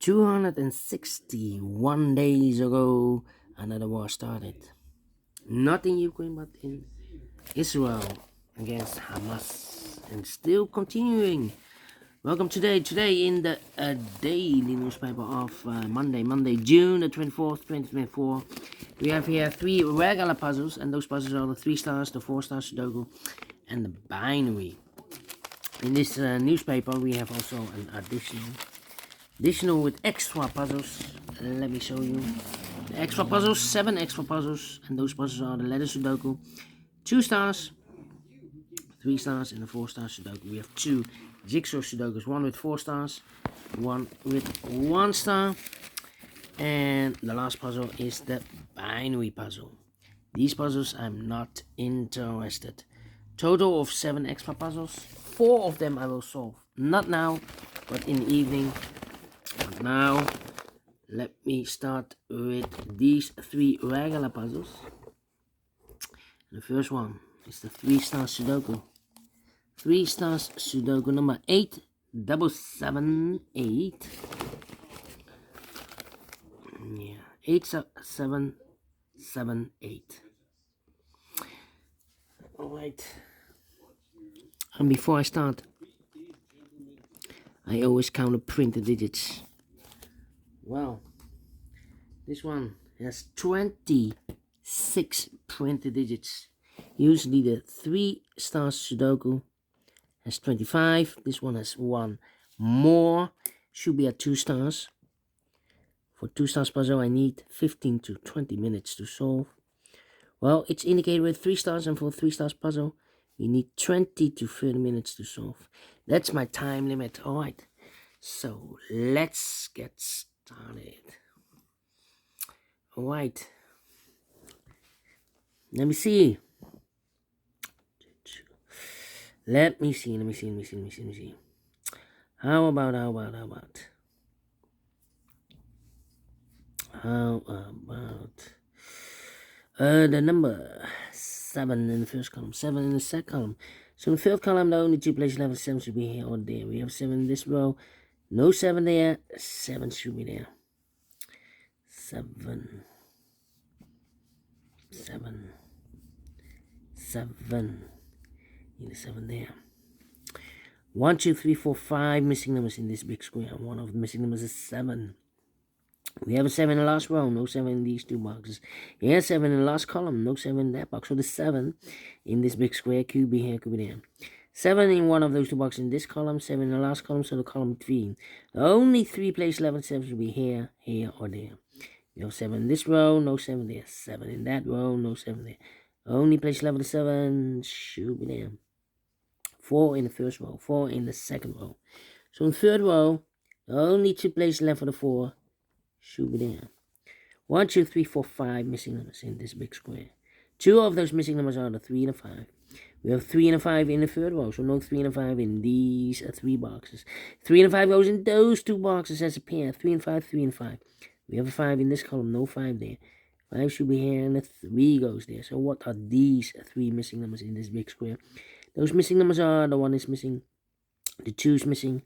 261 days ago, another war started. Not in Ukraine, but in Israel against Hamas, and still continuing. Welcome today in the daily newspaper of Monday, June the 24th, 2024. We have here 3 regular puzzles, and those puzzles are the 3 stars, the 4 stars Sudoku, and the binary. In this newspaper, we have also an additional with extra puzzles. Let me show you the extra puzzles. 7 extra puzzles, and those puzzles are the letter Sudoku, 2 stars, 3 stars, and the 4 stars Sudoku. We have 2 jigsaw Sudokus, one with 4 stars, one with 1 star, and the last puzzle is the binary puzzle. These puzzles I'm not interested. Total of 7 extra puzzles. 4 of them I will solve, not now, but in the evening. But now, let me start with these 3 regular puzzles. The first one is the 3 stars Sudoku. 3 stars Sudoku number 8778. Yeah, 8778. Alright. And before I start, I always count the printed digits. Well, this one has 26 printed digits. Usually the 3 stars Sudoku has 25. This one has 1 more. Should be at 2 stars. For 2 stars puzzle, I need 15 to 20 minutes to solve. Well, it's indicated with 3 stars, and for 3 stars puzzle, we need 20 to 30 minutes to solve. That's my time limit. Alright, so let's get started. Alright, let me see. Let me see. How about the number 7 in the first column, 7 in the second column. So in the third column, the only 2 places left, 7 should be here or there. We have 7 in this row, no 7 there, 7 should be there. 7. Need a 7 there. 1, 2, 3, 4, 5 missing numbers in this big square. One of the missing numbers is 7. We have a 7 in the last row, no 7 in these 2 boxes. Here, 7 in the last column, no 7 in that box. So the 7 in this big square could be here, could be there. 7 in one of those 2 boxes in this column, 7 in the last column, so the column between. The only 3 places left, 7 should be here, here, or there. We have 7 in this row, no 7 there. 7 in that row, no 7 there. Only place left with 7 should be there. 4 in the first row, 4 in the second row. So in the third row, the only 2 places left for the 4 should be there. 1, 2, 3, 4, 5 missing numbers in this big square. 2 of those missing numbers are the 3 and the 5. We have 3 and a 5 in the third row, so no 3 and a 5 in these 3 boxes. 3 and a 5 goes in those 2 boxes as a pair. 3 and 5, 3 and 5. We have a 5 in this column, no 5 there. 5 should be here, and the 3 goes there. So what are these 3 missing numbers in this big square? Those missing numbers are, the 1 is missing, the 2 is missing,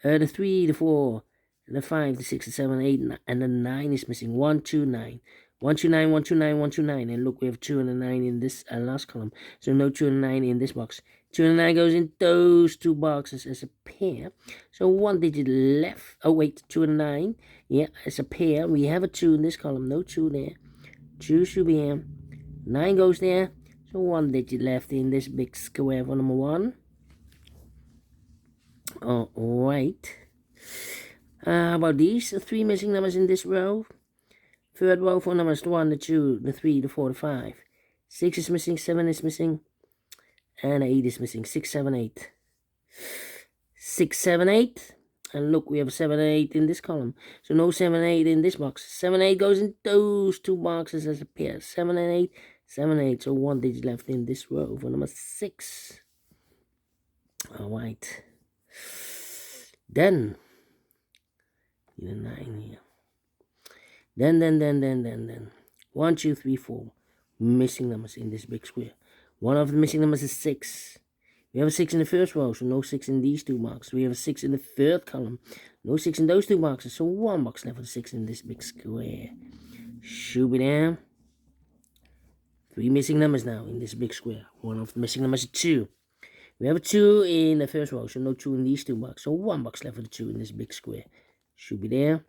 the 3, the 4, the 5, the 6, the 7, 8, and the 9 is missing. 1, 2, 9. 1, 2, 9, 1, 2, 9, 1, 2, 9. And look, we have 2 and a 9 in this last column. So no 2 and a 9 in this box. 2 and a 9 goes in those 2 boxes as a pair. So 1 digit left. Oh, wait, 2 and a 9. Yeah, as a pair. We have a 2 in this column. No 2 there. 2 should be here. 9 goes there. So 1 digit left in this big square for number 1. Alright. How about these 3 missing numbers in this row? Third row for numbers 1, the 2, the 3, the 4, the 5. 6 is missing, 7 is missing, and 8 is missing. 6, 7, 8. 6, 7, 8. And look, we have 7 and 8 in this column. So no 7 and 8 in this box. 7 and 8 goes in those 2 boxes as a pair. 7 and 8, 7 and 8. So 1 digit left in this row for number 6. Alright. Then, need a 9 here. Then. 1, 2, 3, 4 missing numbers in this big square. One of the missing numbers is 6. We have a 6 in the first row, so no 6 in these 2 boxes. We have a 6 in the third column. No 6 in those two boxes. So 1 box left for the 6 in this big square. Should be there. 3 missing numbers now in this big square. One of the missing numbers is 2. We have a 2 in the first row, so no 2 in these two boxes. So 1 box left for the 2 in this big square. Should be there.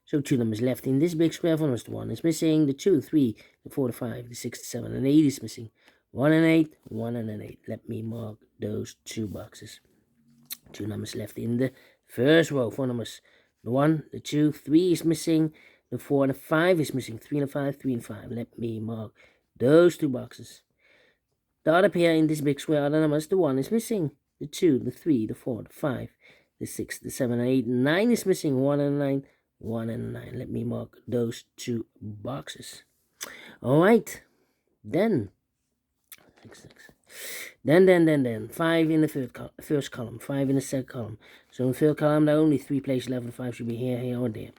So 2 numbers left in this big square. For numbers, the 1 is missing. The 2, 3, the 4, the 5, the 6, the 7, and 8 is missing. 1 and 8, 1 and an 8. Let me mark those 2 boxes. 2 numbers left in the first row. 4 numbers. The 1, the 2, 3 is missing. The 4 and the 5 is missing. 3 and 5, 3 and 5. Let me mark those 2 boxes. The other pair in this big square are the numbers. The 1 is missing. The 2, the 3, the 4, the 5, the 6, the 7, and 8. 9 is missing. 1 and 9. 1 and 9. Let me mark those 2 boxes. Alright. Then 5 in the first column, 5 in the second column. So in the third column, there are only 3 places left. The 5 should be here, here, or there.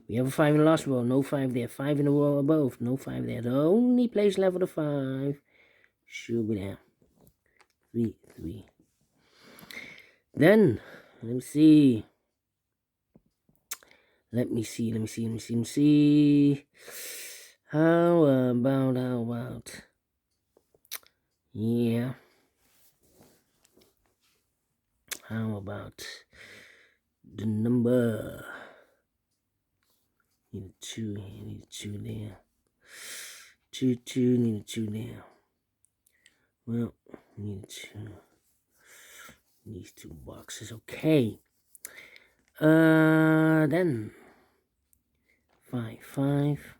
We have a 5 in the last row, no 5 there. 5 in the row above, no 5 there. The only place left for the 5 should be there. 3, 3. Then, let me see. How about, yeah. How about the number? Need a 2 here, need a 2 there. 2, 2, need a 2 there. Well, need a 2. These 2 boxes, okay. Then 5, 5.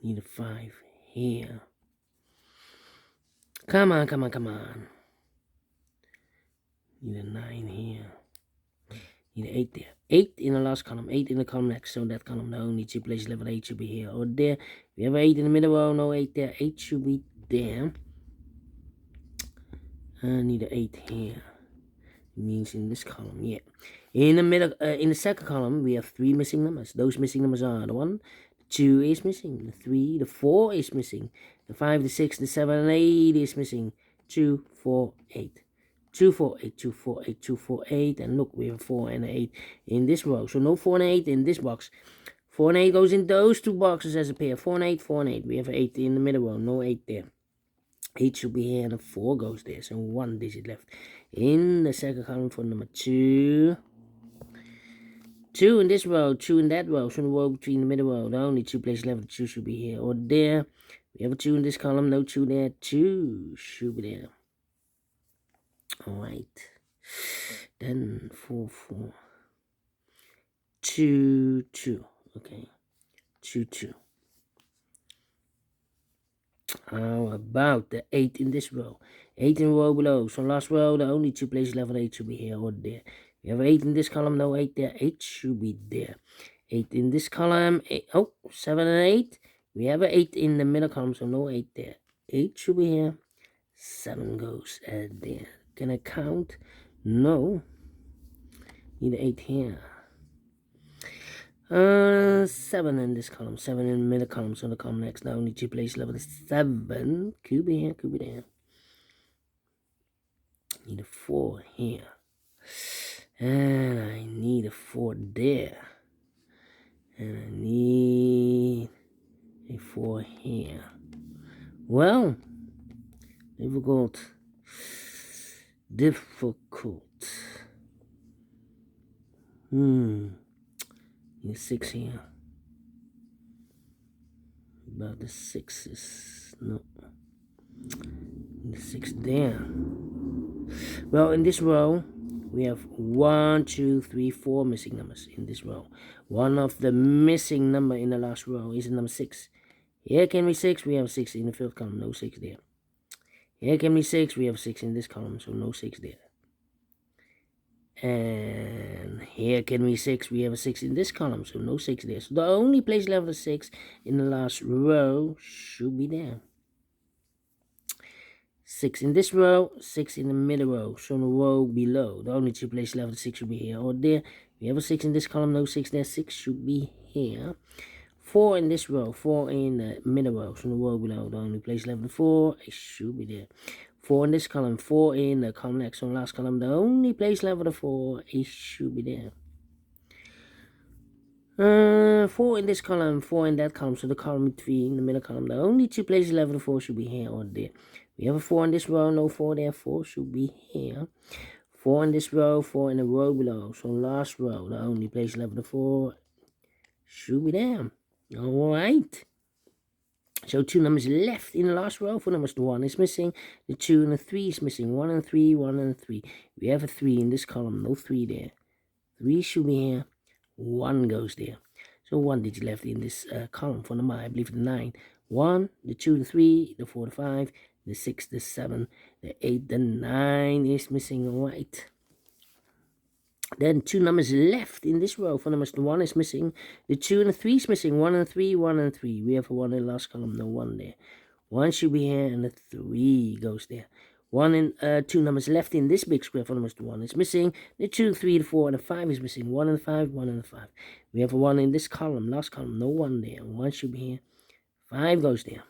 Need a 5 here. Come on. Need a 9 here. Need an 8 there. 8 in the last column. 8 in the column next. So that column, the only 2 places left. 8 should be here or there. We have 8 in the middle row. No 8 there. 8 should be there. I need an 8 here. It means in this column, yeah. In the middle, in the second column, we have 3 missing numbers. Those missing numbers are the 1, the 2 is missing, the 3, the 4 is missing, the 5, the 6, the 7, and 8 is missing. 2, 4, 8. 2, 4, 8, 2, 4, 8, 2, 4, 8. And look, we have 4 and 8 in this row. So no 4 and 8 in this box. 4 and 8 goes in those 2 boxes as a pair. 4 and 8, 4 and 8. We have 8 in the middle row. No 8 there. 8 should be here and a 4 goes there. So 1 digit left in the second column for number 2. 2 in this row, 2 in that row. So the row between the middle row, the only 2 places left. The 2 should be here or there. We have a 2 in this column, no 2 there. 2 should be there. Alright. Then 4, 4. 2, 2. Okay. 2, 2. How about the 8 in this row? 8 in the row below. So last row, the only 2 places left. 8 should be here or there. We have 8 in this column, no 8 there. 8 should be there. 8 in this column. 7 and 8. We have an 8 in the middle column, so no 8 there. 8 should be here. 7 goes there. Can I count? No. Need an 8 here. 7 in this column. 7 in the middle column, so the column next. Now only 2 places left. 7 could be here, could be there. Need a 4 here. And I need a 4 there. And I need a 4 here. Well, difficult. Need a 6 here. About the 6s. No. Need a 6 there. Well, in this row, we have 1, 2, 3, 4 missing numbers in this row. One of the missing number in the last row is number 6. Here can be 6. We have 6 in the third column. No 6 there. Here can be 6. We have 6 in this column. So no 6 there. And here can be 6. We have a 6 in this column. So no 6 there. So the only place left for 6 in the last row should be there. 6 in this row, 6 in the middle row, so in the row below. The only 2 places left, the 6 should be here or there. We have a 6 in this column, no 6 there, 6 should be here. 4 in this row, 4 in the middle row, so in the row below. The only place left, the 4, it should be there. 4 in this column, 4 in the column next, so last column, the only place left for the 4, it should be there. 4 in this column, 4 in that column, so the column 3 in the middle column, the only 2 places left for the 4 should be here or there. We have a 4 in this row, no 4 there, 4 should be here. 4 in this row, 4 in the row below, so last row, the only place left for the 4 should be there. Alright. So 2 numbers left in the last row. 4 numbers, the 1 is missing, the 2 and the 3 is missing, 1 and 3, 1 and 3. We have a 3 in this column, no 3 there. 3 should be here, 1 goes there. So 1 digit left in this column for number, I believe the 9. 1, the 2, the 3, the 4, the 5, the 6, the 7, the 8, the 9 is missing, alright. Then 2 numbers left in this row. 4 numbers, the 1 is missing, the 2 and the 3 is missing, 1 and 3, 1 and 3. We have a 1 in the last column, no 1 there. 1 should be here, and the 3 goes there. 1 and 2 numbers left in this big square. 4 numbers, the 1 is missing, the 2, 3, the 4, and the 5 is missing, 1 and 5, 1 and 5. We have a 1 in this column, last column, no 1 there. 1 should be here, 5 goes there.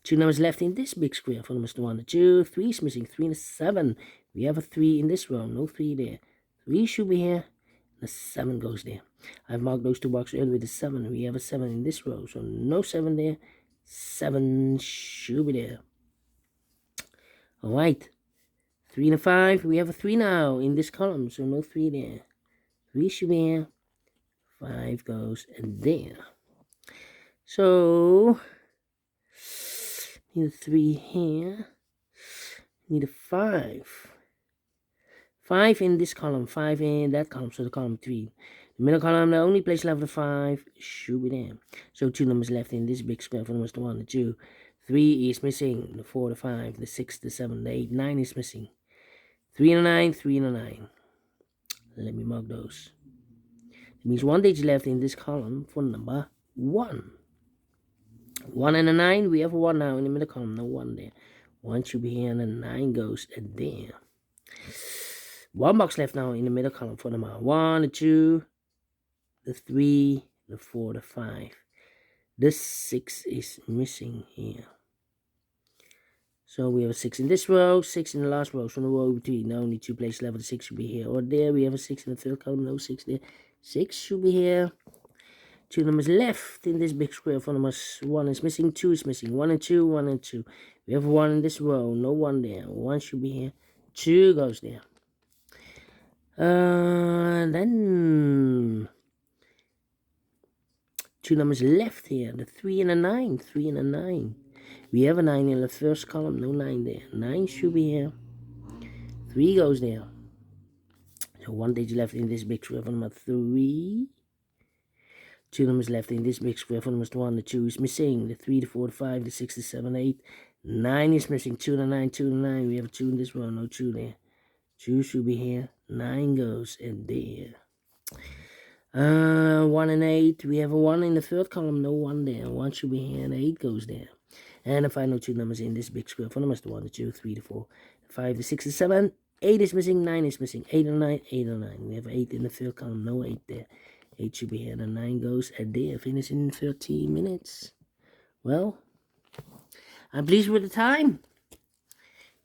2 numbers left in this big square. 4 numbers, the 1, the 2, 3 is missing, 3 and the 7. We have a 3 in this row, no 3 there. 3 should be here, the 7 goes there. I've marked those 2 boxes earlier with the 7. We have a 7 in this row, so no 7 there. 7 should be there. Alright. 3 and a 5. We have a 3 now in this column, so no 3 there. 3 should be here. 5 goes there. So, need a 3 here. Need a 5. 5 in this column, 5 in that column, so the column 3. The middle column, the only place left for 5 should be there. So 2 numbers left in this big square. 4 numbers, the 1, the 2. 3 is missing, the 4, the 5, the 6, the 7, the 8, 9 is missing. 3 and a 9, 3 and a 9. Let me mark those. It means 1 digit left in this column for number 1. 1 and a 9, we have a 1 now in the middle column, no 1 there. 1 should be here, and a 9 goes there. 1 box left now in the middle column for number 1, the 2, the 3, the 4, the 5. The 6 is missing here. So we have a 6 in this row, 6 in the last row. So in the row between, the only 2 places left for the 6 should be here or there. We have a 6 in the third column, no 6 there. 6 should be here. 2 numbers left in this big square. 4 numbers, 1 is missing, 2 is missing. 1 and 2, 1 and 2. We have 1 in this row, no 1 there. 1 should be here. 2 goes there. Then 2 numbers left here, the 3 and a 9, 3 and a 9. We have a 9 in the first column, no 9 there. 9 should be here. 3 goes there. So 1 digit left in this big square for number 3. 2 numbers left in this big square for number 1, the 2 is missing. The 3, the 4, the 5, the 6, the 7, 8. 9 is missing, 2 and a 9, 2 and a 9. We have a 2 in this row, no 2 there. 2 should be here. 9 goes in there. 1 and 8. We have a 1 in the third column, no 1 there. 1 should be here, and 8 goes there. And the final 2 numbers in this big square. 4 numbers, the 1, the 2, 3, the 4, the 5, the 6, the 7. 8 is missing, 9 is missing. 8 and 9, 8 and 9. We have 8 in the third column, no 8 there. 8 should be here, and 9 goes there. Finish in 13 minutes. Well, I'm pleased with the time.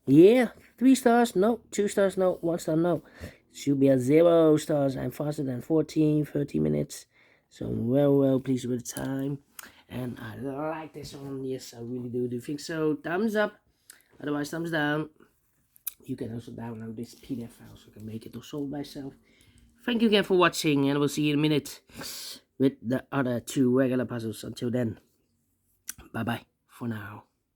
Yeah, 3 stars, no. 2 stars, no. 1 star, no. It should be at 0 stars. I'm faster than 13 minutes. So I'm well pleased with the time. And I like this one. Yes, I really do. Do you think so? Thumbs up. Otherwise, thumbs down. You can also download this PDF file so you can make it or solve by yourself. Thank you again for watching, and we'll see you in a minute with the other 2 regular puzzles. Until then, bye-bye for now.